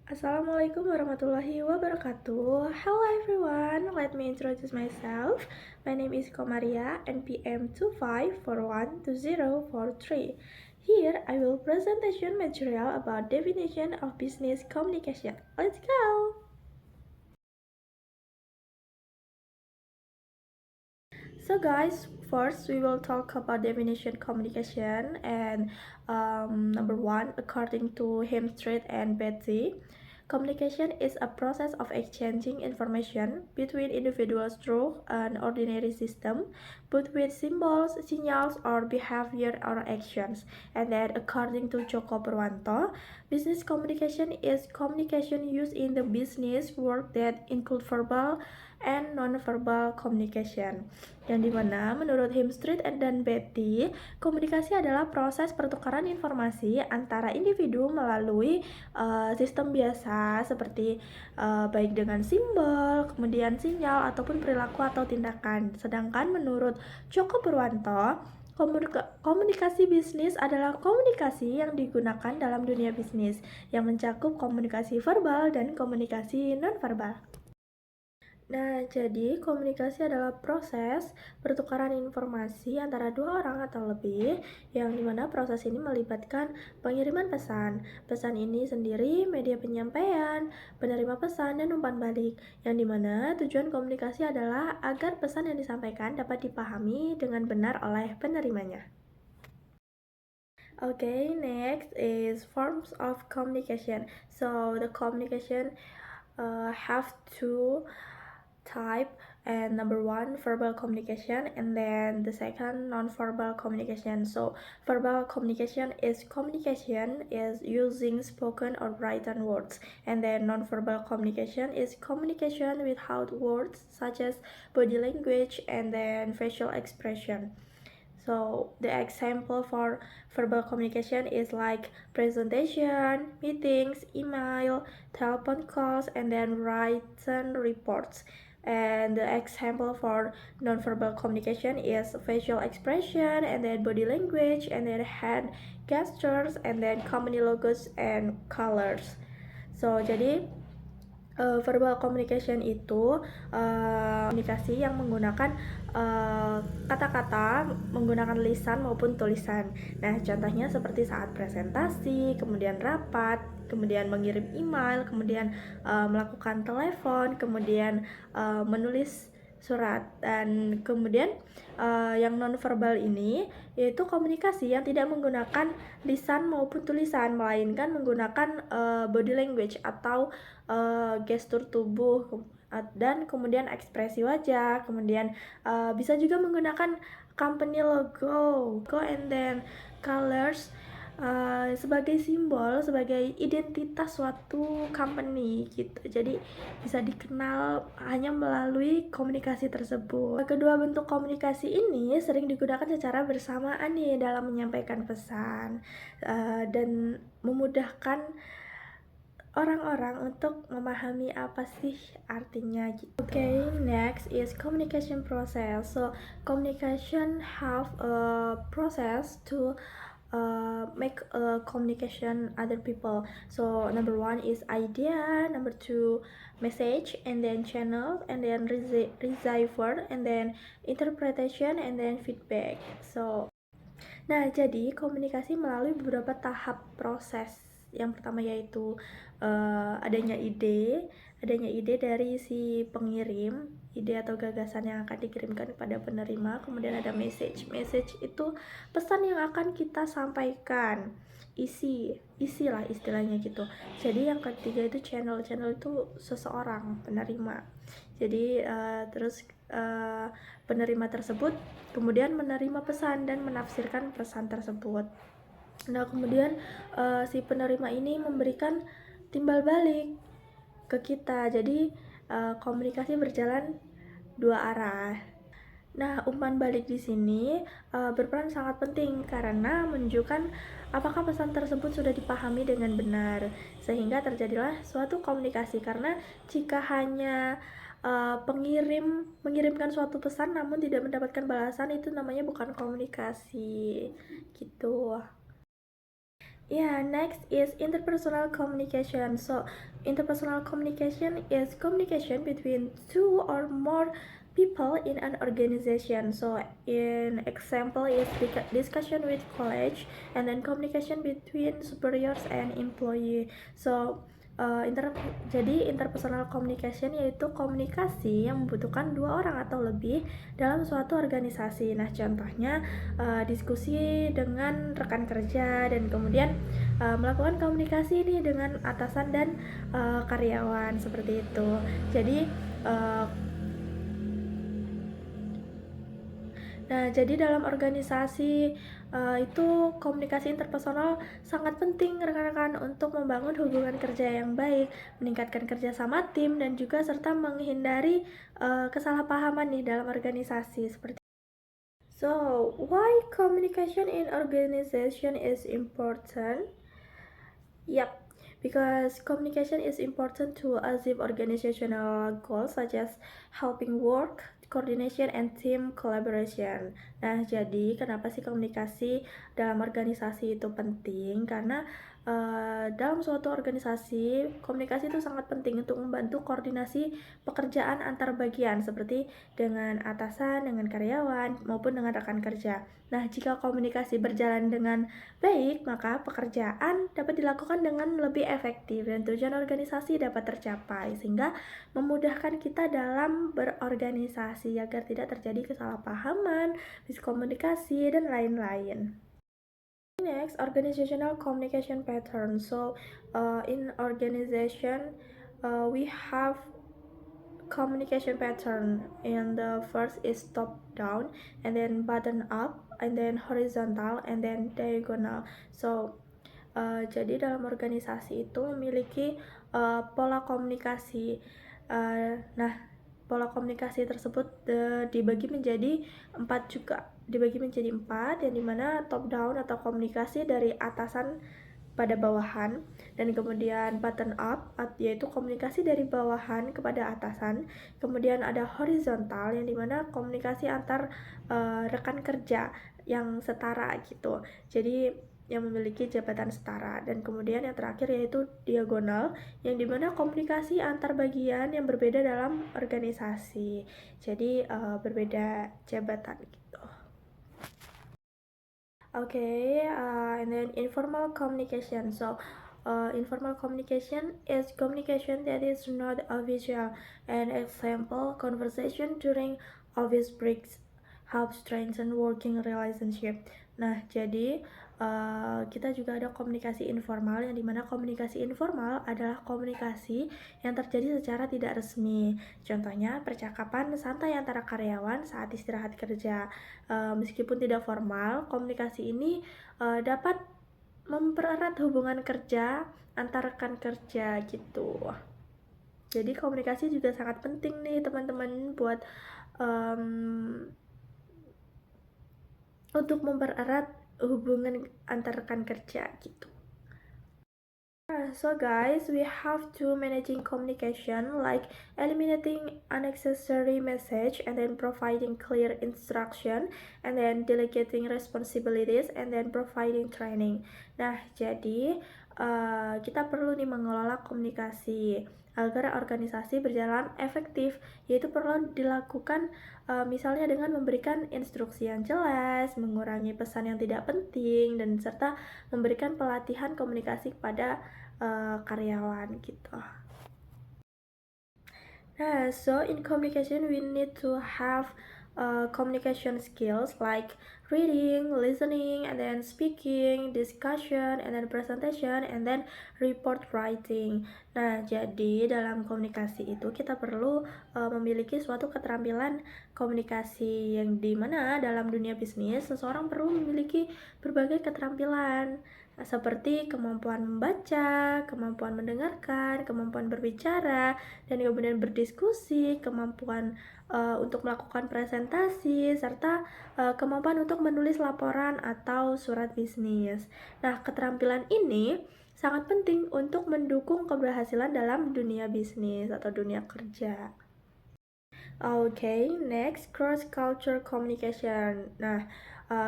Assalamualaikum warahmatullahi wabarakatuh. Hello everyone, let me introduce myself. My name is Komaria, NPM 25412043. Here I will presentation material about definition of business communication. Let's go! So guys, first we will talk about definition communication and number one, according to Hemstreet and Betsy, communication is a process of exchanging information between individuals through an ordinary system, but with symbols, signals, or behavior or actions. And then according to Joko Purwanto, business communication is communication used in the business world that include verbal and non-verbal communication. Yang dimana menurut Hemstreet dan Betty, komunikasi adalah proses pertukaran informasi antara individu melalui sistem biasa seperti baik dengan simbol, kemudian sinyal, ataupun perilaku atau tindakan. Sedangkan menurut Joko Purwanto, komunikasi bisnis adalah komunikasi yang digunakan dalam dunia bisnis yang mencakup komunikasi verbal dan komunikasi non-verbal. Nah, jadi komunikasi adalah proses pertukaran informasi antara dua orang atau lebih, yang dimana proses ini melibatkan pengiriman pesan. Pesan ini sendiri media penyampaian, penerima pesan, dan umpan balik, yang dimana tujuan komunikasi adalah agar pesan yang disampaikan dapat dipahami dengan benar oleh penerimanya. Okay, next is forms of communication. So the communication have two type, and number one, verbal communication, and then the second, non-verbal communication. So verbal communication is using spoken or written words, and then non-verbal communication is communication without words such as body language and then facial expression. So the example for verbal communication is like presentation, meetings, email, telephone calls, and then written reports. And the example for nonverbal communication is facial expression, and then body language, and then hand gestures, and then company logos and colors. So jadi verbal communication itu komunikasi yang menggunakan kata-kata, menggunakan lisan maupun tulisan. Nah, contohnya seperti saat presentasi, kemudian rapat, kemudian mengirim email, kemudian melakukan telepon, kemudian menulis surat. Dan kemudian yang nonverbal ini yaitu komunikasi yang tidak menggunakan lisan maupun tulisan, melainkan menggunakan body language atau gestur tubuh dan kemudian ekspresi wajah. Kemudian bisa juga menggunakan company logo and then colors sebagai simbol, sebagai identitas suatu company gitu. Jadi bisa dikenal hanya melalui komunikasi tersebut. Kedua bentuk komunikasi ini sering digunakan secara bersamaan nih dalam menyampaikan pesan dan memudahkan orang-orang untuk memahami apa sih artinya gitu. Okay, next is communication process. So communication have a process to make a communication other people. So number one is idea, number two message, and then channel, and then receiver, and then interpretation, and then feedback. So nah, jadi komunikasi melalui beberapa tahap proses. Yang pertama yaitu adanya ide dari si pengirim, ide atau gagasan yang akan dikirimkan kepada penerima. Kemudian ada message itu pesan yang akan kita sampaikan, isi lah istilahnya gitu. Jadi yang ketiga itu channel itu seseorang penerima. Jadi terus penerima tersebut kemudian menerima pesan dan menafsirkan pesan tersebut. Nah, kemudian si penerima ini memberikan timbal balik ke kita. Jadi komunikasi berjalan dua arah. Nah, umpan balik di sini berperan sangat penting karena menunjukkan apakah pesan tersebut sudah dipahami dengan benar, sehingga terjadilah suatu komunikasi. Karena jika hanya pengirim mengirimkan suatu pesan namun tidak mendapatkan balasan, itu namanya bukan komunikasi gitu. Yeah, next is interpersonal communication. So, interpersonal communication is communication between two or more people in an organization. So, in example is discussion with college, and then communication between superiors and employee. So, jadi interpersonal communication yaitu komunikasi yang membutuhkan dua orang atau lebih dalam suatu organisasi. Nah, contohnya diskusi dengan rekan kerja dan kemudian melakukan komunikasi ini dengan atasan dan karyawan seperti itu. Jadi uh, jadi dalam organisasi itu komunikasi interpersonal sangat penting rekan-rekan untuk membangun hubungan kerja yang baik, meningkatkan kerjasama tim dan juga serta menghindari kesalahpahaman nih dalam organisasi seperti. So, why communication in organization is important? Yep, because communication is important to achieve organizational goals such as helping work, coordination, and team collaboration. Nah, jadi kenapa sih komunikasi dalam organisasi itu penting? Karena dalam suatu organisasi, komunikasi itu sangat penting untuk membantu koordinasi pekerjaan antar bagian seperti dengan atasan, dengan karyawan, maupun dengan rekan kerja. Nah, jika komunikasi berjalan dengan baik, maka pekerjaan dapat dilakukan dengan lebih efektif dan tujuan organisasi dapat tercapai, sehingga memudahkan kita dalam berorganisasi agar tidak terjadi kesalahpahaman, miskomunikasi, dan lain-lain. Next, organizational communication pattern. So, in organization, we have communication pattern, and the first is top down, and then bottom up, and then horizontal, and then diagonal. So jadi dalam organisasi itu memiliki pola komunikasi. Nah, pola komunikasi tersebut dibagi menjadi 4 juga. Dibagi menjadi 4, yang dimana top down atau komunikasi dari atasan pada bawahan, dan kemudian bottom up yaitu komunikasi dari bawahan kepada atasan. Kemudian ada horizontal yang dimana komunikasi antar rekan kerja yang setara gitu, jadi yang memiliki jabatan setara. Dan kemudian yang terakhir yaitu diagonal, yang dimana komunikasi antar bagian yang berbeda dalam organisasi, jadi berbeda jabatan gitu. Okay, and then informal communication. So, informal communication is communication that is not official. An example, conversation during office breaks help strengthen working relationship. Nah, jadi kita juga ada komunikasi informal, yang dimana komunikasi informal adalah komunikasi yang terjadi secara tidak resmi. Contohnya, percakapan santai antara karyawan saat istirahat kerja. Meskipun tidak formal, komunikasi ini dapat mempererat hubungan kerja antar rekan kerja gitu. Jadi komunikasi juga sangat penting nih teman-teman buat untuk mempererat hubungan antar rekan kerja gitu. So guys, we have to managing communication like eliminating unnecessary message, and then providing clear instruction, and then delegating responsibilities, and then providing training. Nah, jadi kita perlu nih mengelola komunikasi agar organisasi berjalan efektif, yaitu perlu dilakukan misalnya dengan memberikan instruksi yang jelas, mengurangi pesan yang tidak penting, dan serta memberikan pelatihan komunikasi kepada karyawan gitu. Nah, so in communication we need to have communication skills like reading, listening, and then speaking, discussion, and then presentation, and then report writing. Nah, jadi dalam komunikasi itu kita perlu memiliki suatu keterampilan komunikasi, yang dimana dalam dunia bisnis seseorang perlu memiliki berbagai keterampilan seperti kemampuan membaca, kemampuan mendengarkan, kemampuan berbicara, dan kemudian berdiskusi, kemampuan untuk melakukan presentasi, serta kemampuan untuk menulis laporan atau surat bisnis. Nah, keterampilan ini sangat penting untuk mendukung keberhasilan dalam dunia bisnis atau dunia kerja. Okay, next cross-cultural communication. Nah,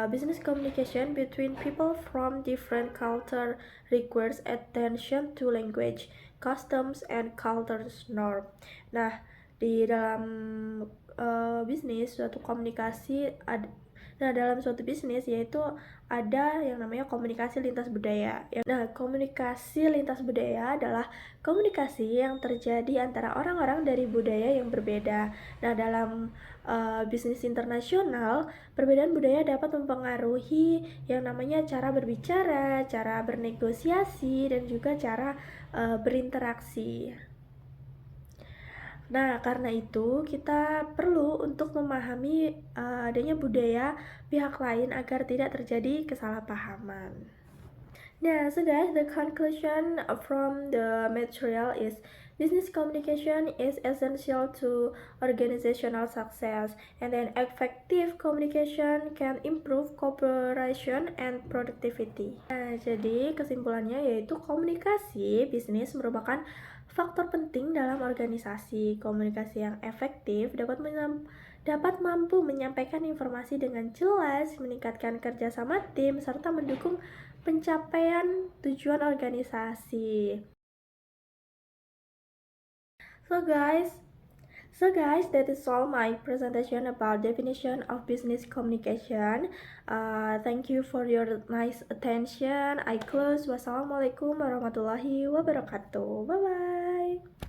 business communication between people from different culture requires attention to language, customs, and culture's norm. Nah, di dalam bisnis suatu komunikasi ada. Nah, dalam suatu bisnis yaitu ada yang namanya komunikasi lintas budaya. Nah, komunikasi lintas budaya adalah komunikasi yang terjadi antara orang-orang dari budaya yang berbeda. Nah, dalam bisnis internasional, perbedaan budaya dapat mempengaruhi yang namanya cara berbicara, cara bernegosiasi, dan juga cara berinteraksi. Nah, karena itu kita perlu untuk memahami adanya budaya pihak lain agar tidak terjadi kesalahpahaman. Nah, so guys, the conclusion from the material is business communication is essential to organizational success, and then effective communication can improve cooperation and productivity. Nah, jadi kesimpulannya yaitu komunikasi bisnis merupakan faktor penting dalam organisasi. Komunikasi yang efektif dapat mampu menyampaikan informasi dengan jelas, meningkatkan kerjasama tim, serta mendukung pencapaian tujuan organisasi. So guys, that is all my presentation about definition of business communication. Thank you for your nice attention. I close. Wassalamualaikum warahmatullahi wabarakatuh. Bye bye.